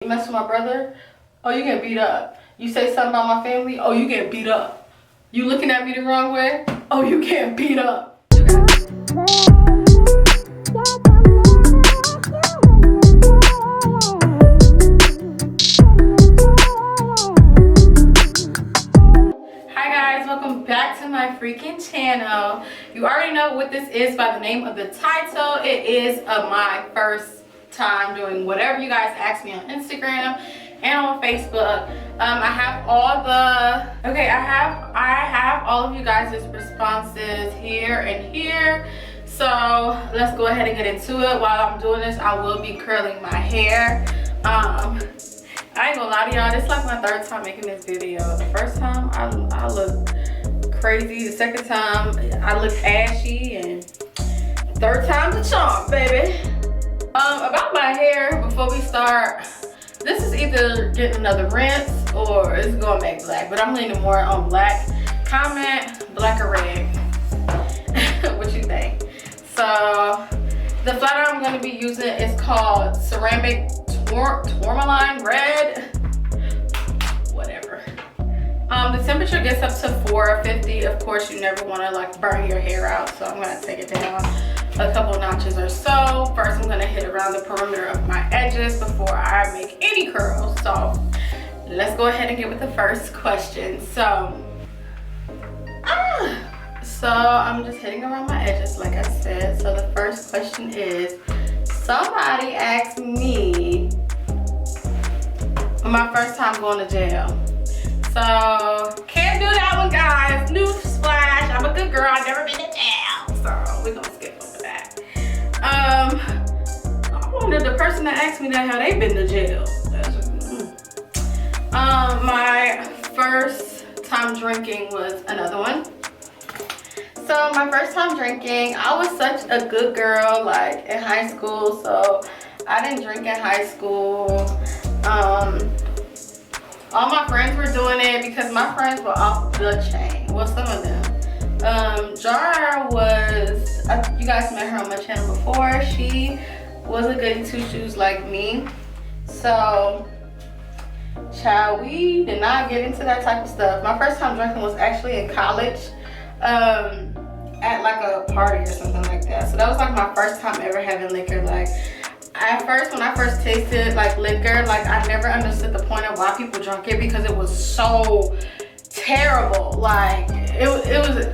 You mess with my brother? Oh, you get beat up. You say something about my family? Oh, you get beat up. You looking at me the wrong way? Oh, you get beat up. Hi guys, welcome back to my freaking channel. You already know what this is by the name of the title. It is my first time doing whatever you guys ask me on Instagram and on Facebook. I have all of you guys' responses here and here. So let's go ahead and get into it. While I'm doing this, I will be curling my hair. I ain't gonna lie to y'all, this is like my third time making this video. The first time I looked crazy. The second time I looked ashy, and third time's a charm, baby. About my hair, before we start, this is either getting another rinse or it's going back black, but I'm leaning more on black. Comment black or red. What you think? So the flat iron I'm going to be using is called ceramic tourmaline red, whatever. The temperature gets up to 450. Of course, you never want to like burn your hair out, so I'm going to take it down a couple notches or so. First, I'm going to hit around the perimeter of my edges before I make any curls. So let's go ahead and get with the first question. So I'm just hitting around my edges like I said. So the first question is, somebody asked me my first time going to jail. So can't do that one, guys. Newsflash, I'm a good girl. I've never been to jail. So we're gonna skip over that. I wonder the person that asked me that, how they been to jail. My first time drinking was another one. So my first time drinking, I was such a good girl like in high school, so I didn't drink in high school. All my friends were doing it because my friends were off the chain. Well, some of them. Jar was, you guys met her on my channel before. She was a goody two shoes like me. So, child, we did not get into that type of stuff. My first time drinking was actually in college. At like a party or something like that. So that was like my first time ever having liquor. Like at first, when I first tasted like liquor, like I never understood the point of why people drank it, because it was so terrible. Like it was,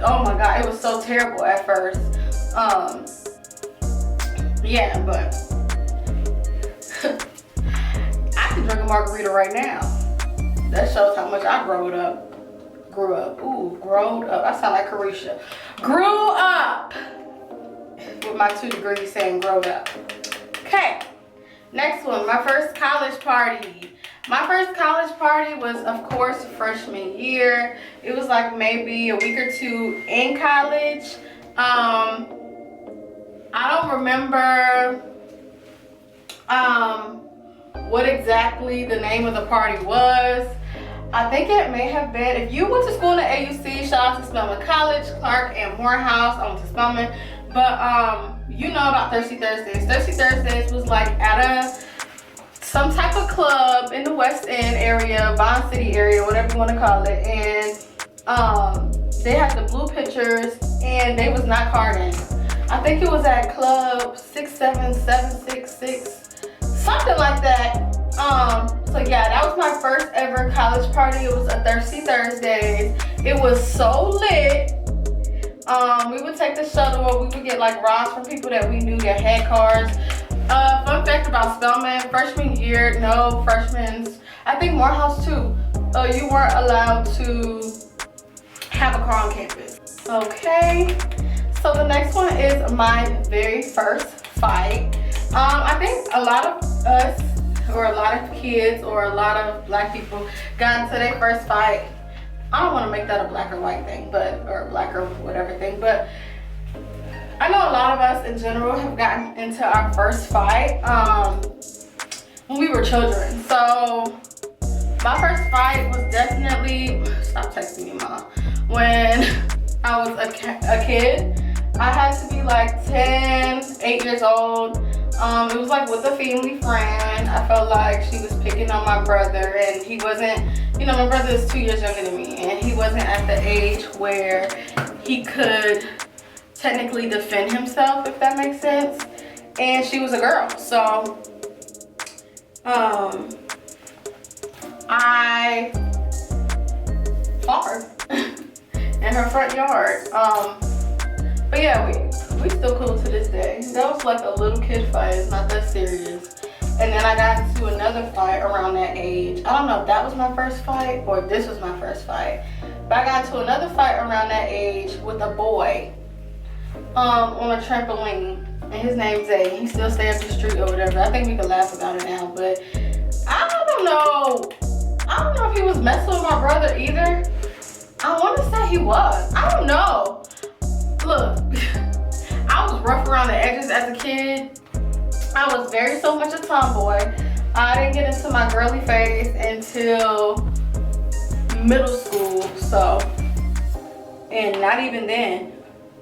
oh my god, it was so terrible at first. Yeah, but I can drink a margarita right now. That shows how much I grew up. I sound like Carisha. Grew up with my 2 degrees saying growed up. Okay, next one, my first college party. My first college party was, of course, freshman year. It was like maybe a week or two in college. I don't remember what exactly the name of the party was. I think it may have been, if you went to school at AUC, shout out to Spelman College, Clark, and Morehouse. I went to Spelman. But you know about Thirsty Thursdays. Thirsty Thursdays was like at some type of club in the West End area, Bond City area, whatever you want to call it. And they had the blue pictures, and they was not carding. I think it was at Club 67766, something like that. So yeah, that was my first ever college party. It was a Thirsty Thursdays. It was so lit. We would take the shuttle, or we would get like rides from people that we knew that had cars. Fun fact about Spelman, freshman year, no freshmen, I think Morehouse too, you weren't allowed to have a car on campus. Okay, so the next one is my very first fight. I think a lot of us, or a lot of kids, or a lot of black people got into their first fight. I don't want to make that a black or white thing, or black or whatever thing, but I know a lot of us in general have gotten into our first fight when we were children. So my first fight was definitely, stop texting me, Mom. When I was a kid, I had to be like 8 years old. It was like with a family friend. I felt like she was picking on my brother, and he wasn't, you know, my brother is 2 years younger than me, and he wasn't at the age where he could technically defend himself, if that makes sense. And she was a girl, so I fought her in her front yard. But yeah, we still cool to this day. That was like a little kid fight. It's not that serious. And then I got into another fight around that age. I don't know if that was my first fight or this was my first fight. But I got into another fight around that age with a boy on a trampoline. And his name's Zay. He still stays up the street or whatever. I think we can laugh about it now. But I don't know. I don't know if he was messing with my brother either. I want to say he was. I don't know. Look, I was rough around the edges as a kid. I was so much a tomboy. I didn't get into my girly phase until middle school, so, and not even then.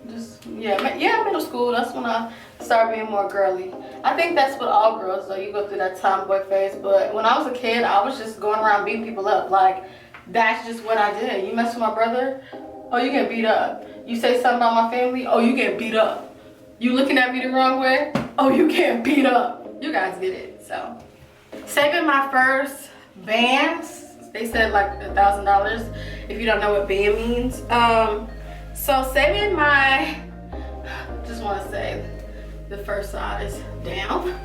Just, yeah, middle school, that's when I started being more girly. I think that's what all girls do, you go through that tomboy phase, but when I was a kid, I was just going around beating people up. Like, that's just what I did. You mess with my brother, oh, you get beat up. You say something about my family, oh, you get beat up. You looking at me the wrong way, oh, you get beat up. You guys get it. So, saving my first bands, they said like $1,000 if you don't know what band means. So saving my, just want to say the first side is down.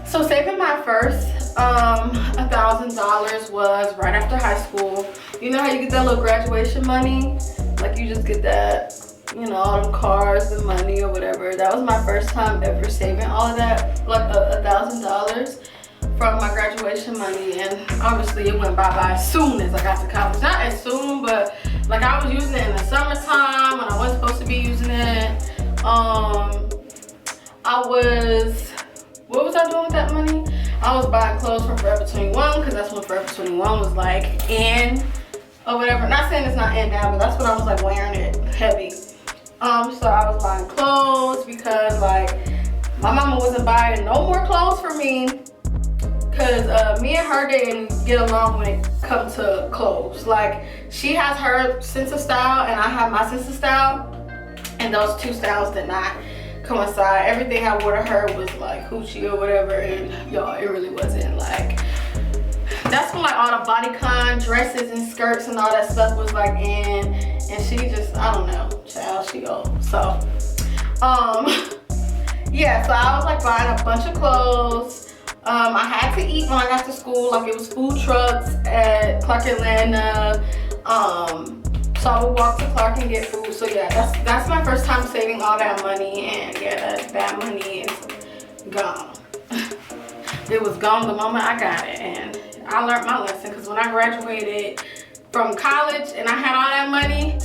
So saving my first $1,000 was right after high school. You know how you get that little graduation money? Like you just get that, you know, all them cars, the money or whatever. That was my first time ever saving all of that, like $1,000 from my graduation money. And obviously it went bye-bye as soon as I got to college. Not as soon, but like I was using it in the summertime when I wasn't supposed to be using it. What was I doing with that money? I was buying clothes from Forever 21 because that's when Forever 21 was like in or whatever. Not saying it's not in now, but that's when I was like wearing it heavy. So I was buying clothes because like my mama wasn't buying no more clothes for me because me and her didn't get along when it comes to clothes. Like she has her sense of style and I have my sense of style, and those two styles did not coincide. Everything I wore to her was like hoochie or whatever, and y'all, it really wasn't. Like that's when like all the bodycon dresses and skirts and all that stuff was like in, and she just, I don't know, child, she old. So yeah, so I was like buying a bunch of clothes. I had to eat when I got to school. Like it was food trucks at Clark Atlanta. So I would walk to Clark and get food. So yeah, that's my first time saving all that money, and yeah, that money is gone. It was gone the moment I got it, and I learned my lesson because when I graduated from college and I had all that money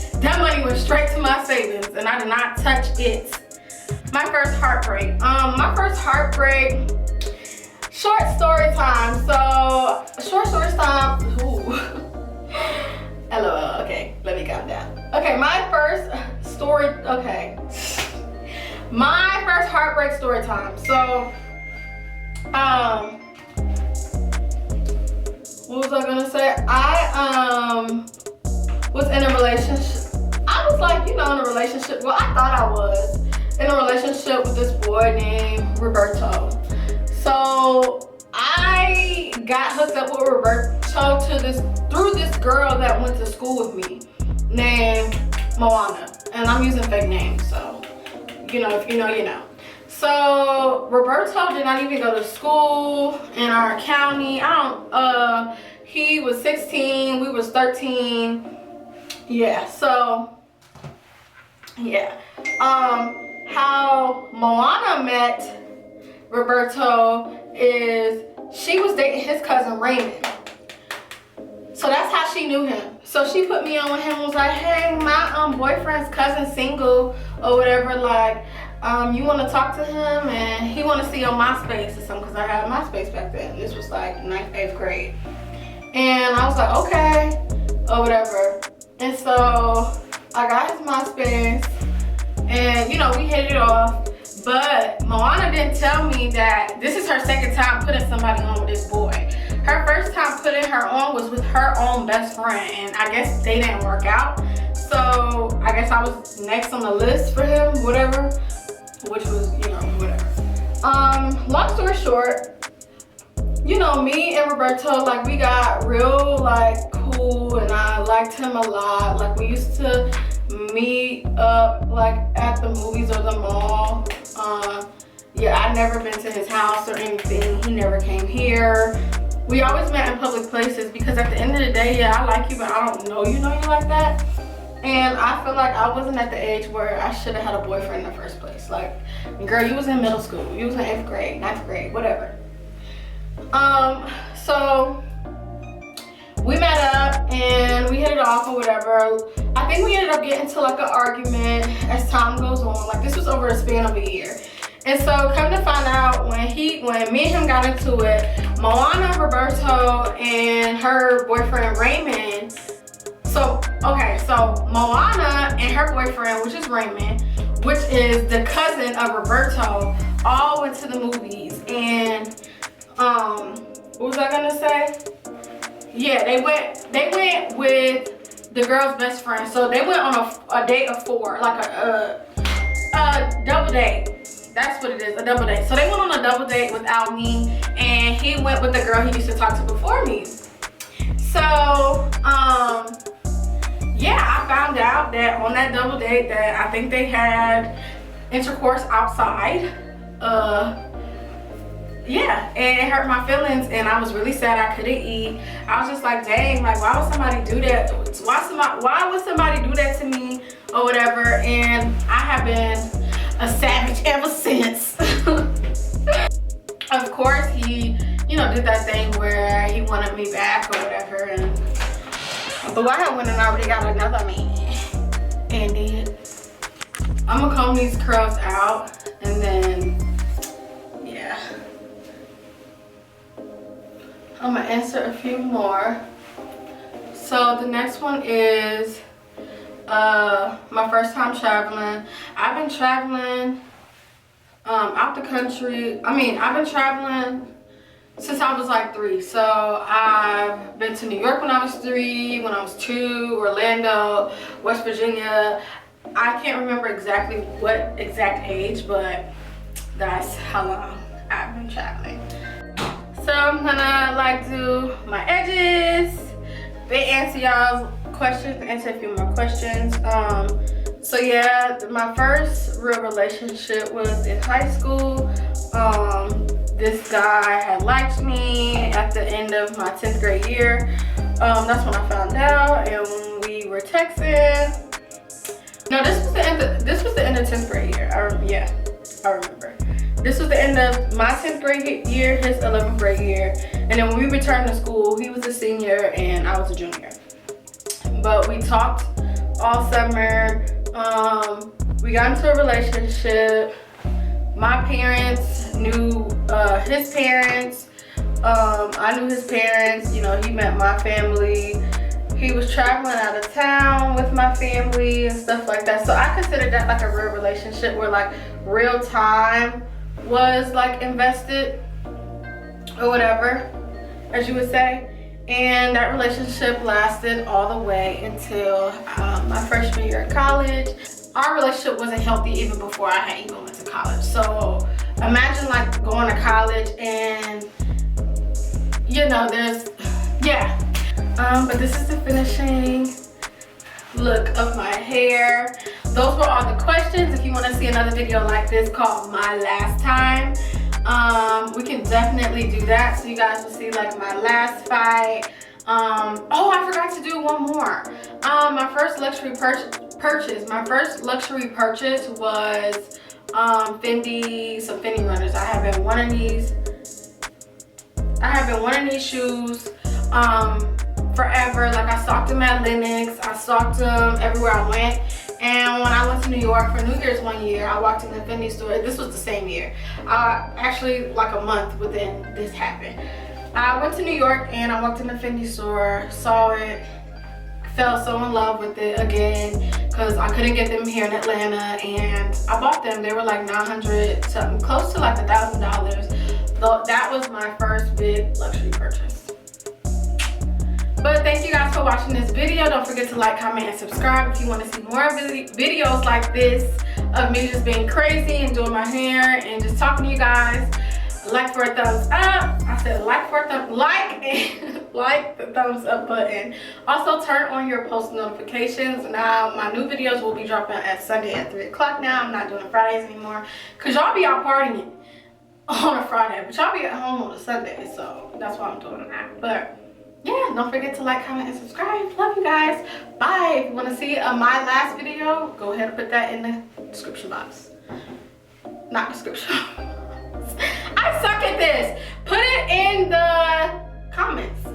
went straight to my savings and I did not touch it. My first heartbreak. My first heartbreak, short story time. So, short story time. Ooh. LOL, okay, let me calm down. Okay, my first story, okay. My first heartbreak story time. So, what was I gonna say? I was in a relationship. I was like, you know, in a relationship. Well, I thought I was in a relationship with this boy named Roberto. So I got hooked up with Roberto through this girl that went to school with me named Moana. And I'm using fake names, so you know, if you know, you know. So Roberto did not even go to school in our county. He was 16, we was 13. Yeah, so yeah. How Moana met Roberto is she was dating his cousin Raymond. So that's how she knew him. So she put me on with him and was like, hey, my boyfriend's cousin single or whatever, like, you want to talk to him and he want to see your MySpace or something, because I had MySpace back then. This was like 9th, 8th grade. And I was like, okay, or whatever. And so I got his MySpace and, you know, we hit it off. But Moana didn't tell me that this is her second time putting somebody on with this boy. Her first time putting her on was with her own best friend, and I guess they didn't work out. So I guess I was next on the list for him, whatever, which was, you know, whatever. Long story short, you know, me and Roberto, like, we got real, like, cool, and I liked him a lot. Like, we used to meet up, like, at the movies or the mall. Yeah, I'd never been to his house or anything. He never came here. We always met in public places because at the end of the day, yeah, I like you, but I don't know you like that. And I feel like I wasn't at the age where I should have had a boyfriend in the first place. Like, girl, you was in middle school. You was in 8th grade, 9th grade, whatever. So we met up and we hit it off or whatever. I think we ended up getting into like an argument as time goes on. Like, this was over a span of a year. And so come to find out, when me and him got into it, Moana, Roberto, and her boyfriend Raymond. So Moana and her boyfriend, which is Raymond, which is the cousin of Roberto, all went to the movies. And what was I gonna say? Yeah, they went with the girl's best friend. So they went on a date of 4, like a double date. That's what it is, a double date. So they went on a double date without me, and he went with the girl he used to talk to before me. So, yeah, I found out that on that double date that I think they had intercourse outside. Yeah, and it hurt my feelings, and I was really sad I couldn't eat. I was just like, dang, like, why would somebody do that? Why would somebody do that to me or whatever? And I have been a savage ever since. Of course, he, you know, did that thing where he wanted me back or whatever, but I had went and already got another man, and then I'm gonna comb these curls out, and then yeah, I'm gonna answer a few more. So the next one is my first time traveling. I've been traveling out the country. I've been traveling since I was like 3. So I've been to New York when I was 3, when I was 2, Orlando, West Virginia. I can't remember exactly what exact age, but that's how long I've been traveling. So I'm gonna like do my edges, they answer y'all's questions, answer a few more questions. So yeah, my first real relationship was in high school. This guy had liked me at the end of my 10th grade year. That's when I found out, and we were texting. No, this was the end of 10th grade year. I remember. This was the end of my 10th grade year, his 11th grade year. And then when we returned to school, he was a senior and I was a junior. But we talked all summer. We got into a relationship. My parents knew his parents. I knew his parents. You know, he met my family. He was traveling out of town with my family and stuff like that. So I consider that like a real relationship where like real time was like invested or whatever, as you would say. And that relationship lasted all the way until my freshman year of college. Our relationship wasn't healthy even before I had even went to college. So imagine like going to college and, you know, but this is the finishing look of my hair. Those were all the questions. If you want to see another video like this called My Last Time, we can definitely do that, so you guys will see like my last fight. Oh, I forgot to do one more. My first luxury purchase was Fendi, some Fendi runners. I have been one of these shoes forever. Like, I stocked them at Lenox, I stocked them everywhere I went. And when I went to New York for New Year's one year, I walked in the Fendi store. This was the same year. Actually, like a month within this happened. I went to New York and I walked in the Fendi store, saw it, fell so in love with it again. because I couldn't get them here in Atlanta, and I bought them. They were like $900 something, close to like $1,000. Though that was my first big luxury purchase. But thank you guys for watching this video. Don't forget to like, comment, and subscribe if you want to see more videos like this of me just being crazy and doing my hair and just talking to you guys. Like for a thumbs up. I said like for a thumbs, like and like the thumbs up button. Also turn on your post notifications. Now my new videos will be dropping at Sunday at 3 o'clock now. I'm not doing Fridays anymore because y'all be out partying on a Friday, but y'all be at home on a Sunday, so that's why I'm doing that. But yeah, don't forget to like, comment, and subscribe. Love you guys. Bye. If you want to see my last video, go ahead and put that in the description box. Not description. I suck at this. Put it in the comments.